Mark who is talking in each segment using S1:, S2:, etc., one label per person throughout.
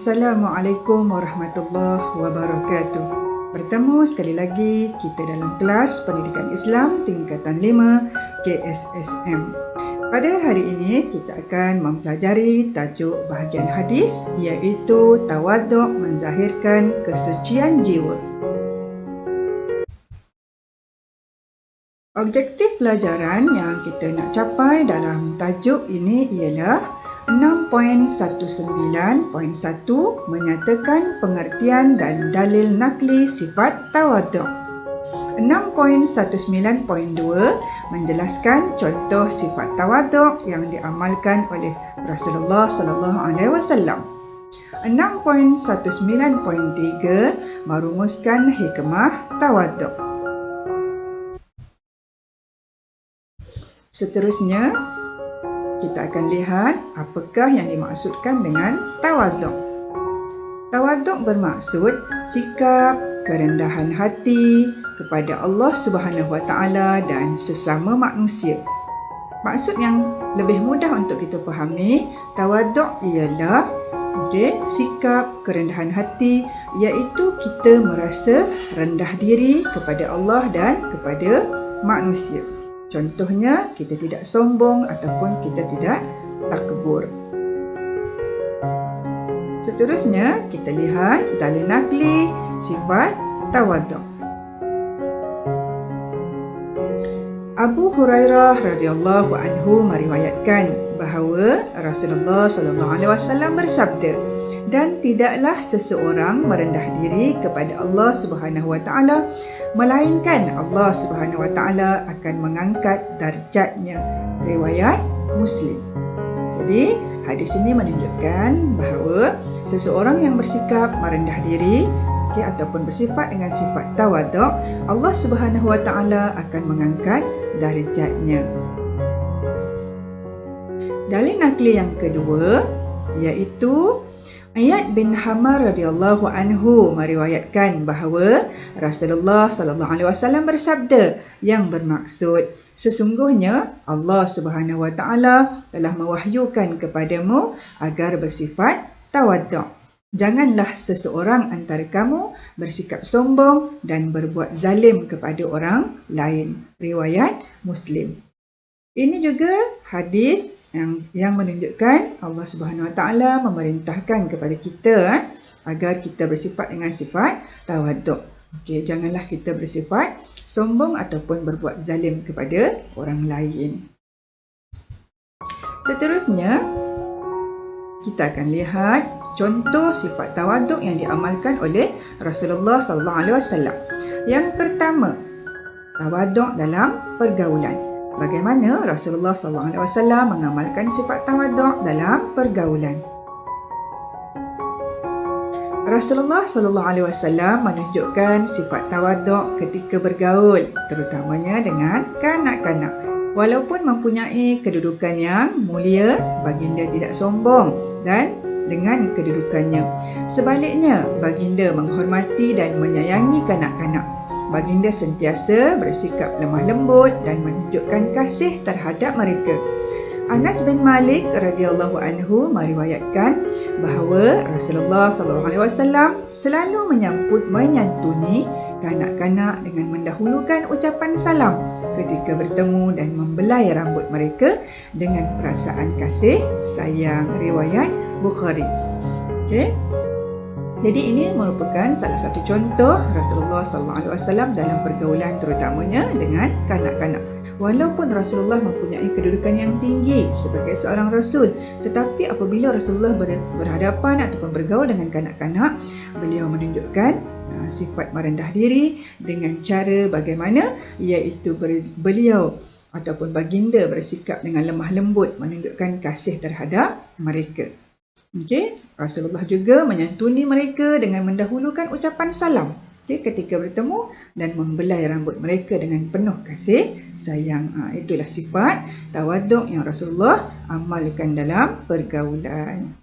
S1: Assalamualaikum warahmatullahi wabarakatuh. Bertemu sekali lagi kita dalam kelas Pendidikan Islam tingkatan 5 KSSM. Pada hari ini kita akan mempelajari tajuk bahagian hadis, iaitu tawaduk menzahirkan kesucian jiwa. Objektif pelajaran yang kita nak capai dalam tajuk ini ialah 6.19.1 menyatakan pengertian dan dalil nakli sifat tawaduk. 6.19.2 menjelaskan contoh sifat tawaduk yang diamalkan oleh Rasulullah sallallahu alaihi wasallam. 6.19.3 merumuskan hikmah tawaduk. Seterusnya, kita akan lihat apakah yang dimaksudkan dengan tawaduk. Tawaduk bermaksud sikap kerendahan hati kepada Allah Subhanahu Wa Taala dan sesama manusia. Maksud yang lebih mudah untuk kita fahami, tawaduk ialah sikap kerendahan hati, iaitu kita merasa rendah diri kepada Allah dan kepada manusia. Contohnya, kita tidak sombong ataupun kita tidak takbur. Seterusnya, kita lihat dalil nakli sifat tawaduk. Abu Hurairah radhiyallahu anhu meriwayatkan bahawa Rasulullah sallallahu alaihi wasallam bersabda, dan tidaklah seseorang merendah diri kepada Allah Subhanahu wa taala melainkan Allah Subhanahu wa taala akan mengangkat darjatnya. Riwayat Muslim. Jadi, hadis ini menunjukkan bahawa seseorang yang bersikap merendah diri ataupun bersifat dengan sifat tawaduk, Allah Subhanahu wa taala akan mengangkat darjatnya. Dalil nakli yang kedua iaitu Ayat bin Hamar radhiyallahu anhu meriwayatkan bahawa Rasulullah sallallahu alaihi wasallam bersabda yang bermaksud, sesungguhnya Allah Subhanahu wa taala telah mewahyukan kepadamu agar bersifat tawaduk. Janganlah seseorang antara kamu bersikap sombong dan berbuat zalim kepada orang lain. Riwayat Muslim. Ini juga hadis yang menunjukkan Allah Subhanahu Wa Taala memerintahkan kepada kita agar kita bersifat dengan sifat tawaduk. Janganlah kita bersifat sombong ataupun berbuat zalim kepada orang lain. Seterusnya, kita akan lihat contoh sifat tawaduk yang diamalkan oleh Rasulullah sallallahu alaihi wasallam. Yang pertama, tawaduk dalam pergaulan. Bagaimana Rasulullah SAW mengamalkan sifat tawaduk dalam pergaulan? Rasulullah SAW menunjukkan sifat tawaduk ketika bergaul, terutamanya dengan kanak-kanak. Walaupun mempunyai kedudukan yang mulia, baginda tidak sombong dan dengan kedudukannya. Sebaliknya, baginda menghormati dan menyayangi kanak-kanak. Baginda sentiasa bersikap lemah lembut dan menunjukkan kasih terhadap mereka. Anas bin Malik radhiyallahu anhu meriwayatkan bahawa Rasulullah sallallahu alaihi wasallam selalu menyantuni kanak-kanak dengan mendahulukan ucapan salam ketika bertemu dan membelai rambut mereka dengan perasaan kasih sayang. Riwayat Bukhari. Jadi ini merupakan salah satu contoh Rasulullah SAW dalam pergaulan, terutamanya dengan kanak-kanak. Walaupun Rasulullah mempunyai kedudukan yang tinggi sebagai seorang Rasul, tetapi apabila Rasulullah berhadapan ataupun bergaul dengan kanak-kanak, beliau menunjukkan sifat merendah diri dengan cara bagaimana, iaitu beliau ataupun baginda bersikap dengan lemah lembut, menunjukkan kasih terhadap mereka. Rasulullah juga menyantuni mereka dengan mendahulukan ucapan salam ketika bertemu dan membelai rambut mereka dengan penuh kasih sayang. Itulah sifat tawaduk yang Rasulullah amalkan dalam pergaulan.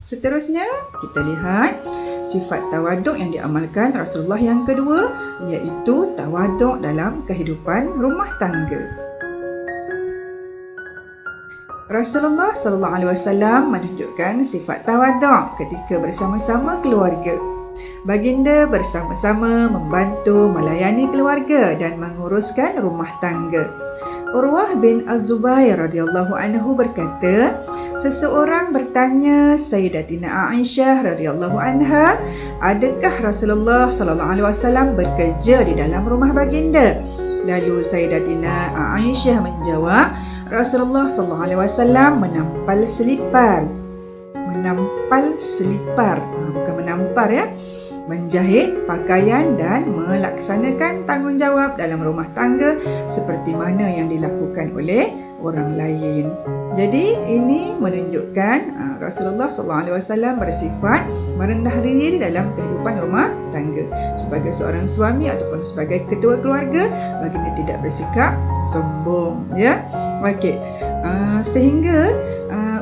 S1: Seterusnya, kita lihat sifat tawaduk yang diamalkan Rasulullah yang kedua, iaitu tawaduk dalam kehidupan rumah tangga. Rasulullah sallallahu alaihi wasallam menunjukkan sifat tawaduk ketika bersama-sama keluarga. Baginda bersama-sama membantu melayani keluarga dan menguruskan rumah tangga. Urwah bin Az-Zubair radhiyallahu anhu berkata, seseorang bertanya Sayyidatina Aisyah radhiyallahu anha, adakah Rasulullah sallallahu alaihi wasallam bekerja di dalam rumah baginda? Lalu Sayyidatina Aisyah menjawab, Rasulullah sallallahu alaihi wasallam menampal selipar. Bukan menampar ya. Menjahit pakaian dan melaksanakan tanggungjawab dalam rumah tangga seperti mana yang dilakukan oleh orang lain. Jadi ini menunjukkan Rasulullah SAW bersifat merendah diri dalam kehidupan rumah tangga. Sebagai seorang suami ataupun sebagai ketua keluarga, baginda tidak bersikap sombong. Ya, okey. Sehingga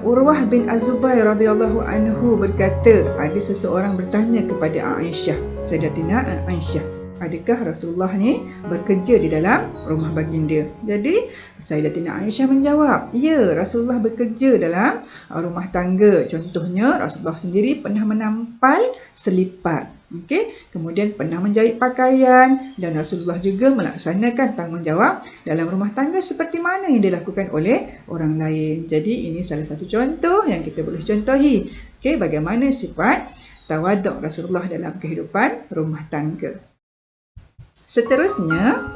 S1: Urwah bin Az-Zubair radhiyallahu anhu berkata, ada seseorang bertanya kepada Aisyah, Sayyidatina Aisyah, adakah Rasulullah ni bekerja di dalam rumah baginda? Jadi Sayyidatina Aisyah menjawab, ya, Rasulullah bekerja dalam rumah tangga. Contohnya Rasulullah sendiri pernah menampal selipar. Kemudian pernah menjahit pakaian, dan Rasulullah juga melaksanakan tanggungjawab dalam rumah tangga seperti mana yang dilakukan oleh orang lain. Jadi ini salah satu contoh yang kita boleh contohi. Bagaimana sifat tawaduk Rasulullah dalam kehidupan rumah tangga. Seterusnya,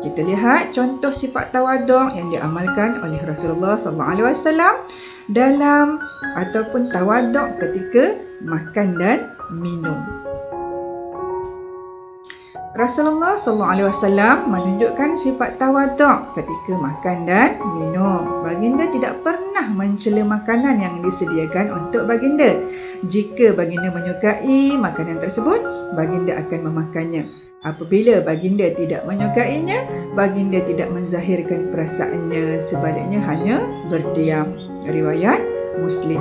S1: kita lihat contoh sifat tawaduk yang diamalkan oleh Rasulullah SAW dalam ataupun tawaduk ketika makan dan minum. Rasulullah SAW menunjukkan sifat tawaduk ketika makan dan minum. Baginda tidak pernah mencela makanan yang disediakan untuk baginda. Jika baginda menyukai makanan tersebut, baginda akan memakannya. Apabila baginda tidak menyukainya, baginda tidak menzahirkan perasaannya, sebaliknya hanya berdiam. Riwayat Muslim.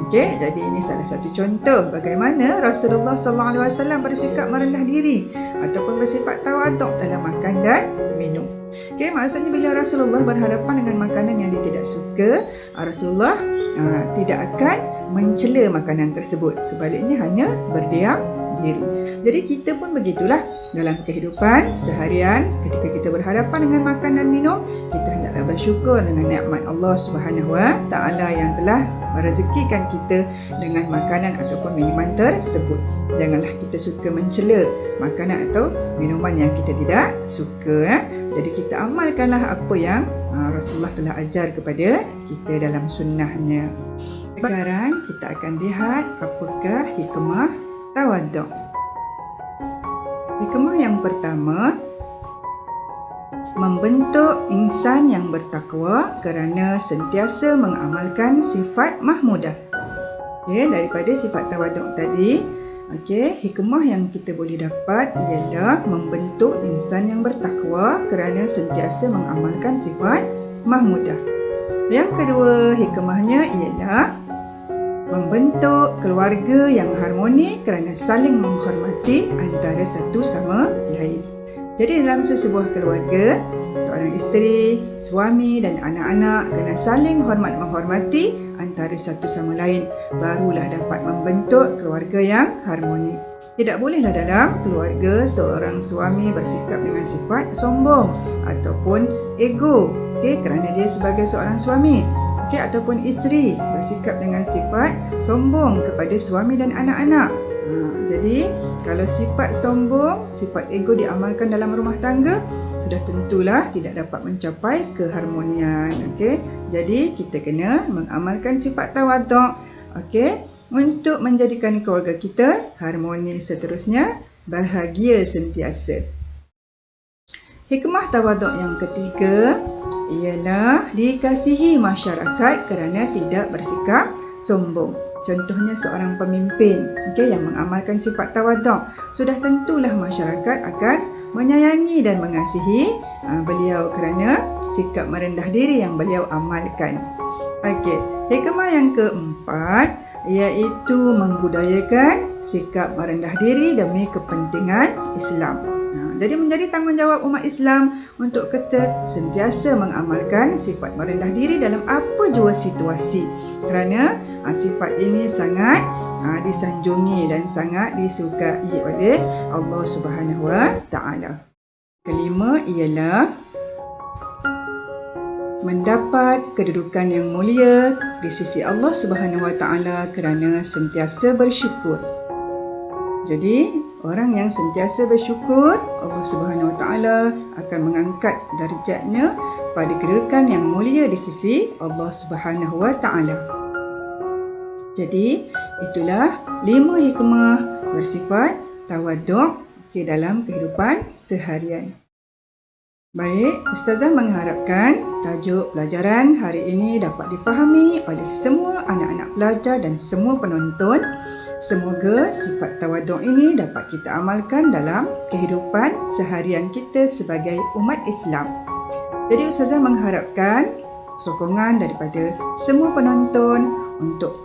S1: Jadi ini salah satu contoh bagaimana Rasulullah SAW bersikap merendah diri ataupun bersifat tawaduk dalam makan dan minum. Maksudnya bila Rasulullah berhadapan dengan makanan yang dia tidak suka, Rasulullah tidak akan mencela makanan tersebut, sebaliknya hanya berdiam diri. Jadi kita pun begitulah dalam kehidupan seharian. Ketika kita berhadapan dengan makan dan minum, kita hendaklah bersyukur dengan nikmat Allah Subhanahu Wa Taala yang telah merezekikan kita dengan makanan ataupun minuman tersebut. Janganlah kita suka mencela makanan atau minuman yang kita tidak suka. Jadi kita amalkanlah apa yang Rasulullah telah ajar kepada kita dalam sunnahnya. Sekarang kita akan lihat apakah hikmah tawaduk. Hikmah yang pertama, membentuk insan yang bertakwa kerana sentiasa mengamalkan sifat mahmudah. Daripada sifat tawaduk tadi, hikmah yang kita boleh dapat ialah membentuk insan yang bertakwa kerana sentiasa mengamalkan sifat mahmudah. Yang kedua hikmahnya ialah membentuk keluarga yang harmoni kerana saling menghormati antara satu sama lain. Jadi dalam sesebuah keluarga, seorang isteri, suami dan anak-anak kena saling hormat menghormati antara satu sama lain, barulah dapat membentuk keluarga yang harmoni. Tidak bolehlah dalam keluarga seorang suami bersikap dengan sifat sombong ataupun ego, kerana dia sebagai seorang suami. Ataupun isteri bersikap dengan sifat sombong kepada suami dan anak-anak. Jadi kalau sifat sombong, sifat ego diamalkan dalam rumah tangga, sudah tentulah tidak dapat mencapai keharmonian. Jadi kita kena mengamalkan sifat tawaduk untuk menjadikan keluarga kita harmoni, seterusnya bahagia sentiasa. Hikmah tawaduk yang ketiga ialah dikasihi masyarakat kerana tidak bersikap sombong. Contohnya seorang pemimpin yang mengamalkan sifat tawaduk, sudah tentulah masyarakat akan menyayangi dan mengasihi beliau kerana sikap merendah diri yang beliau amalkan. Hikmah yang keempat iaitu membudayakan sikap merendah diri demi kepentingan Islam. Jadi menjadi tanggungjawab umat Islam untuk kita sentiasa mengamalkan sifat merendah diri dalam apa jua situasi. Kerana sifat ini sangat disanjungi dan sangat disukai oleh Allah Subhanahu Wa Taala. Kelima ialah mendapat kedudukan yang mulia di sisi Allah Subhanahu Wa Taala kerana sentiasa bersyukur. Jadi, orang yang sentiasa bersyukur, Allah Subhanahu Wa Taala akan mengangkat darjatnya pada kedudukan yang mulia di sisi Allah Subhanahu Wa Taala. Jadi, itulah 5 hikmah bersifat tawaduk dalam kehidupan seharian. Baik, Ustazah mengharapkan tajuk pelajaran hari ini dapat difahami oleh semua anak-anak pelajar dan semua penonton. Semoga sifat tawaduk ini dapat kita amalkan dalam kehidupan seharian kita sebagai umat Islam. Jadi Ustazah mengharapkan sokongan daripada semua penonton untuk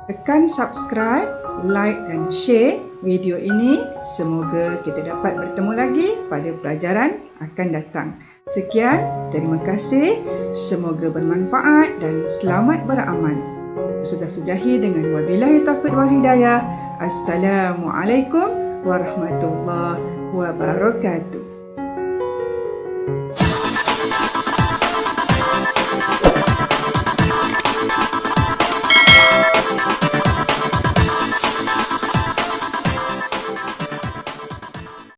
S1: tekan subscribe, like dan share video ini. Semoga kita dapat bertemu lagi pada pelajaran akan datang. Sekian, terima kasih. Semoga bermanfaat dan selamat beramal. Sudah-sudahi dengan wabillahi taufiq wal hidayah. Assalamualaikum warahmatullahi wabarakatuh.